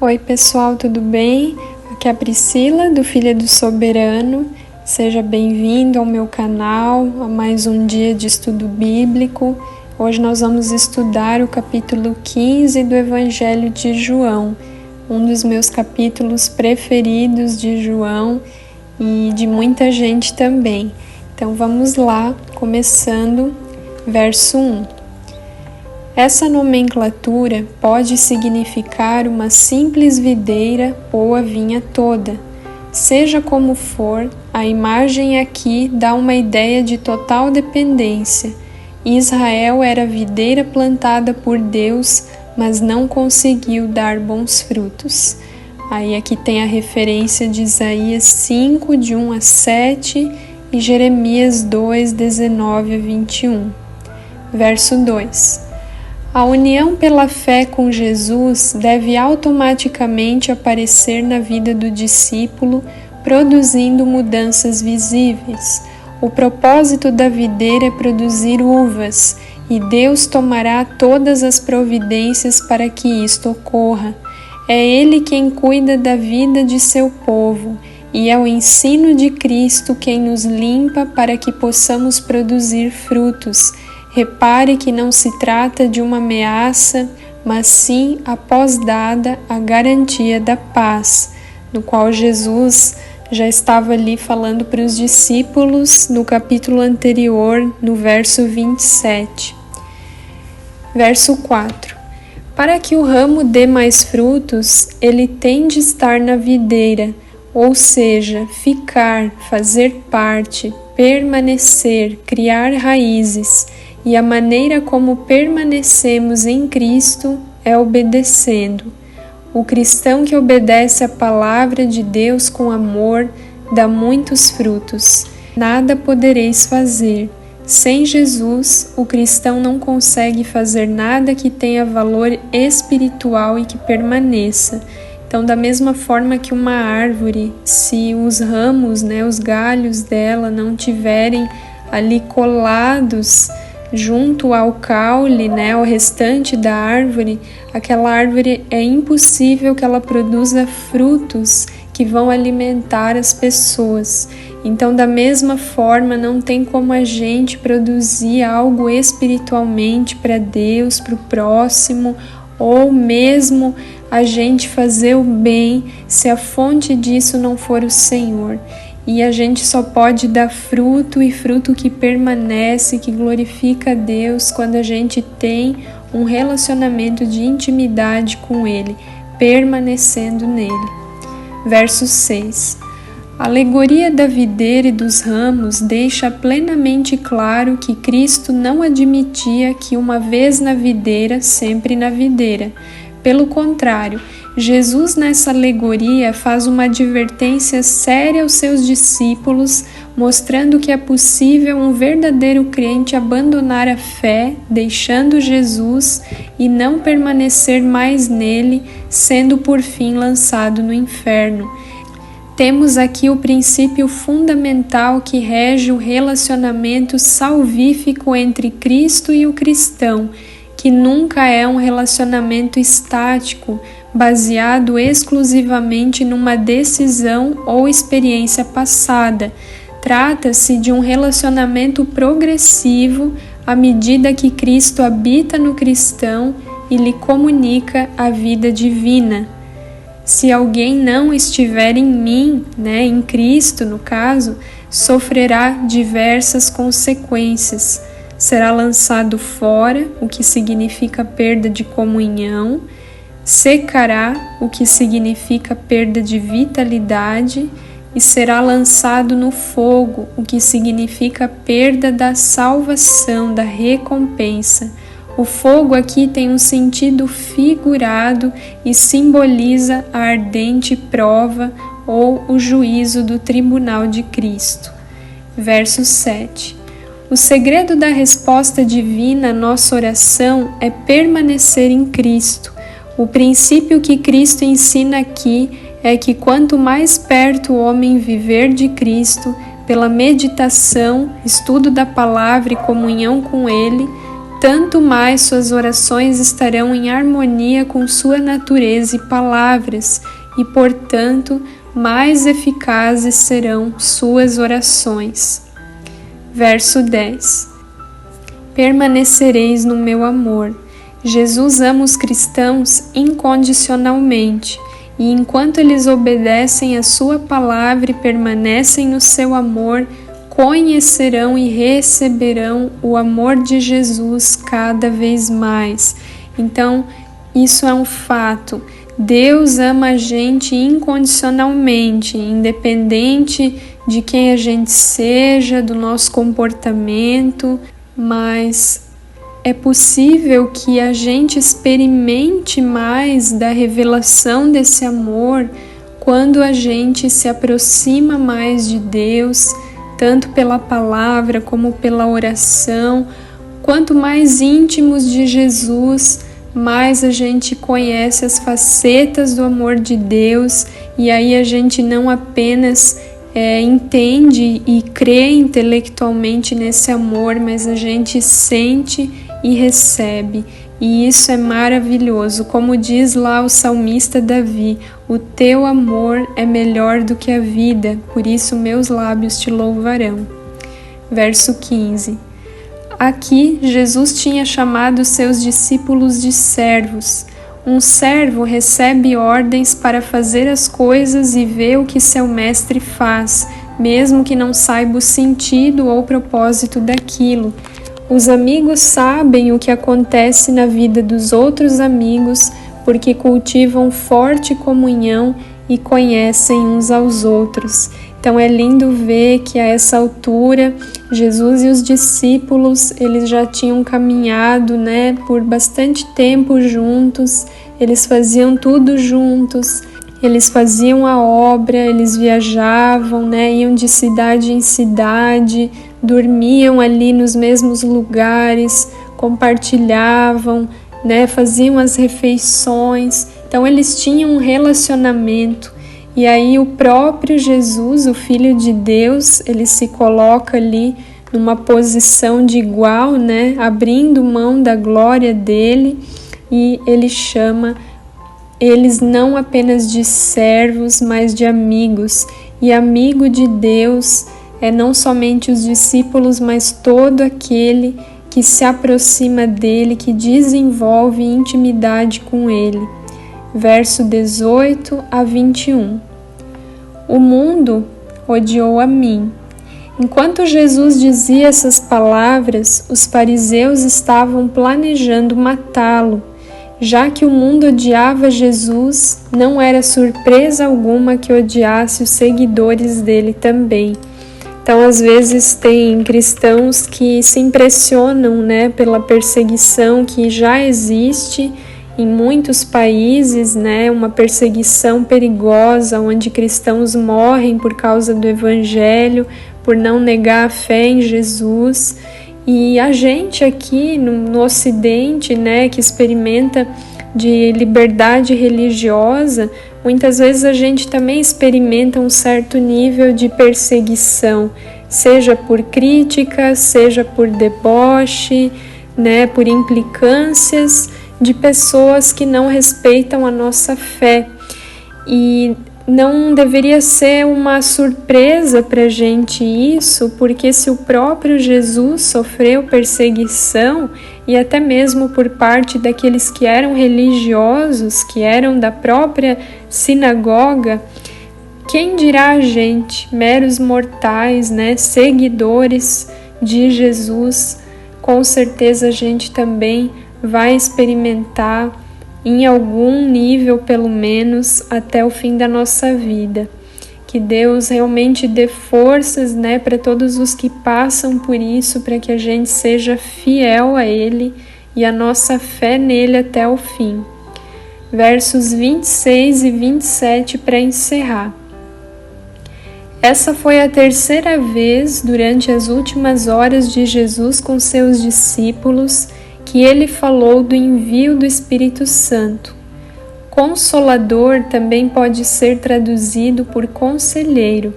Oi pessoal, tudo bem? Aqui é a Priscila, do Filha do Soberano. Seja bem-vindo ao meu canal, a mais um dia de estudo bíblico. Hoje nós vamos estudar o capítulo 15 do Evangelho de João, um dos meus capítulos preferidos de João e de muita gente também. Então vamos lá, começando verso 1. Essa nomenclatura pode significar uma simples videira ou a vinha toda. Seja como for, a imagem aqui dá uma ideia de total dependência. Israel era a videira plantada por Deus, mas não conseguiu dar bons frutos. Aí aqui tem a referência de Isaías 5, de 1 a 7 e Jeremias 2, 19 a 21. Verso 2. A união pela fé com Jesus deve automaticamente aparecer na vida do discípulo, produzindo mudanças visíveis. O propósito da videira é produzir uvas, e Deus tomará todas as providências para que isto ocorra. É Ele quem cuida da vida de seu povo, e é o ensino de Cristo quem nos limpa para que possamos produzir frutos. Repare que não se trata de uma ameaça, mas sim, após dada, a garantia da paz, no qual Jesus já estava ali falando para os discípulos no capítulo anterior, no verso 27. Verso 4. Para que o ramo dê mais frutos, ele tem de estar na videira, ou seja, ficar, fazer parte, permanecer, criar raízes. E a maneira como permanecemos em Cristo é obedecendo. O cristão que obedece à palavra de Deus com amor dá muitos frutos. Nada podereis fazer. Sem Jesus, o cristão não consegue fazer nada que tenha valor espiritual e que permaneça. Então, da mesma forma que uma árvore, se os ramos, os galhos dela não tiverem ali colados junto ao caule, ao restante da árvore, aquela árvore é impossível que ela produza frutos que vão alimentar as pessoas. Então, da mesma forma, não tem como a gente produzir algo espiritualmente para Deus, para o próximo, ou mesmo a gente fazer o bem se a fonte disso não for o Senhor. E a gente só pode dar fruto e fruto que permanece, que glorifica a Deus quando a gente tem um relacionamento de intimidade com Ele, permanecendo nele. Verso 6. A alegoria da videira e dos ramos deixa plenamente claro que Cristo não admitia que uma vez na videira, sempre na videira. Pelo contrário, Jesus nessa alegoria faz uma advertência séria aos seus discípulos, mostrando que é possível um verdadeiro crente abandonar a fé, deixando Jesus e não permanecer mais nele, sendo por fim lançado no inferno. Temos aqui o princípio fundamental que rege o relacionamento salvífico entre Cristo e o cristão, que nunca é um relacionamento estático, baseado exclusivamente numa decisão ou experiência passada. Trata-se de um relacionamento progressivo à medida que Cristo habita no cristão e lhe comunica a vida divina. Se alguém não estiver em mim, em Cristo no caso, sofrerá diversas consequências. Será lançado fora, o que significa perda de comunhão, secará, o que significa perda de vitalidade, e será lançado no fogo, o que significa perda da salvação, da recompensa. O fogo aqui tem um sentido figurado e simboliza a ardente prova ou o juízo do tribunal de Cristo. Verso 7. O segredo da resposta divina à nossa oração é permanecer em Cristo. O princípio que Cristo ensina aqui é que quanto mais perto o homem viver de Cristo, pela meditação, estudo da palavra e comunhão com Ele, tanto mais suas orações estarão em harmonia com sua natureza e palavras, e, portanto, mais eficazes serão suas orações. Verso 10. Permanecereis no meu amor. Jesus ama os cristãos incondicionalmente, e enquanto eles obedecem a sua palavra e permanecem no seu amor, conhecerão e receberão o amor de Jesus cada vez mais. Então, isso é um fato. Deus ama a gente incondicionalmente, independente de quem a gente seja, do nosso comportamento, mas é possível que a gente experimente mais da revelação desse amor quando a gente se aproxima mais de Deus, tanto pela palavra como pela oração. Quanto mais íntimos de Jesus, mais a gente conhece as facetas do amor de Deus, e aí a gente não apenas entende e crê intelectualmente nesse amor, mas a gente sente e recebe. E isso é maravilhoso. Como diz lá o salmista Davi: o teu amor é melhor do que a vida, por isso meus lábios te louvarão. Verso 15. Aqui, Jesus tinha chamado seus discípulos de servos. Um servo recebe ordens para fazer as coisas e vê o que seu mestre faz, mesmo que não saiba o sentido ou propósito daquilo. Os amigos sabem o que acontece na vida dos outros amigos porque cultivam forte comunhão e conhecem uns aos outros. Então é lindo ver que a essa altura Jesus e os discípulos, eles já tinham caminhado, por bastante tempo juntos, eles faziam tudo juntos, eles faziam a obra, eles viajavam, iam de cidade em cidade, dormiam ali nos mesmos lugares, compartilhavam, faziam as refeições. Então eles tinham um relacionamento. E aí o próprio Jesus, o Filho de Deus, ele se coloca ali numa posição de igual, abrindo mão da glória dele, e ele chama eles não apenas de servos, mas de amigos. E amigo de Deus é não somente os discípulos, mas todo aquele que se aproxima dele, que desenvolve intimidade com ele. Verso 18 a 21. O mundo odiou a mim. Enquanto Jesus dizia essas palavras, os fariseus estavam planejando matá-lo. Já que o mundo odiava Jesus, não era surpresa alguma que odiasse os seguidores dele também. Então, às vezes, tem cristãos que se impressionam, pela perseguição que já existe em muitos países, uma perseguição perigosa, onde cristãos morrem por causa do Evangelho, por não negar a fé em Jesus. E a gente aqui no Ocidente, que experimenta de liberdade religiosa, muitas vezes a gente também experimenta um certo nível de perseguição, seja por crítica, seja por deboche, por implicâncias de pessoas que não respeitam a nossa fé. E não deveria ser uma surpresa para a gente isso, porque se o próprio Jesus sofreu perseguição, e até mesmo por parte daqueles que eram religiosos, que eram da própria sinagoga, quem dirá a gente, meros mortais, seguidores de Jesus? Com certeza a gente também vai experimentar em algum nível, pelo menos, até o fim da nossa vida. Que Deus realmente dê forças, para todos os que passam por isso, para que a gente seja fiel a Ele e a nossa fé nele até o fim. Versos 26 e 27 para encerrar. Essa foi a terceira vez durante as últimas horas de Jesus com seus discípulos que ele falou do envio do Espírito Santo. Consolador também pode ser traduzido por conselheiro.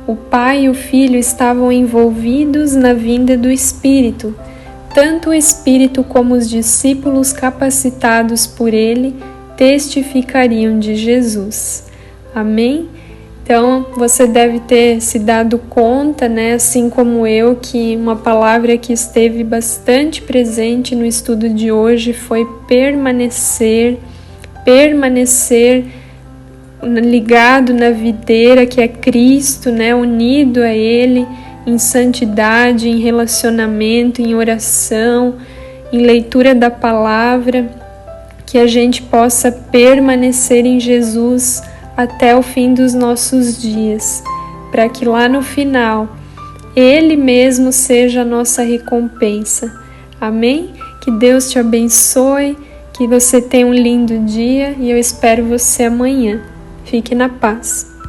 O Pai e o Filho estavam envolvidos na vinda do Espírito. tanto o Espírito como os discípulos capacitados por ele testificariam de Jesus. Amém? Então, você deve ter se dado conta, assim como eu, que uma palavra que esteve bastante presente no estudo de hoje foi permanecer ligado na videira que é Cristo, unido a Ele, em santidade, em relacionamento, em oração, em leitura da palavra, que a gente possa permanecer em Jesus até o fim dos nossos dias, para que lá no final Ele mesmo seja a nossa recompensa. Amém? Que Deus te abençoe, que você tenha um lindo dia e eu espero você amanhã. Fique na paz.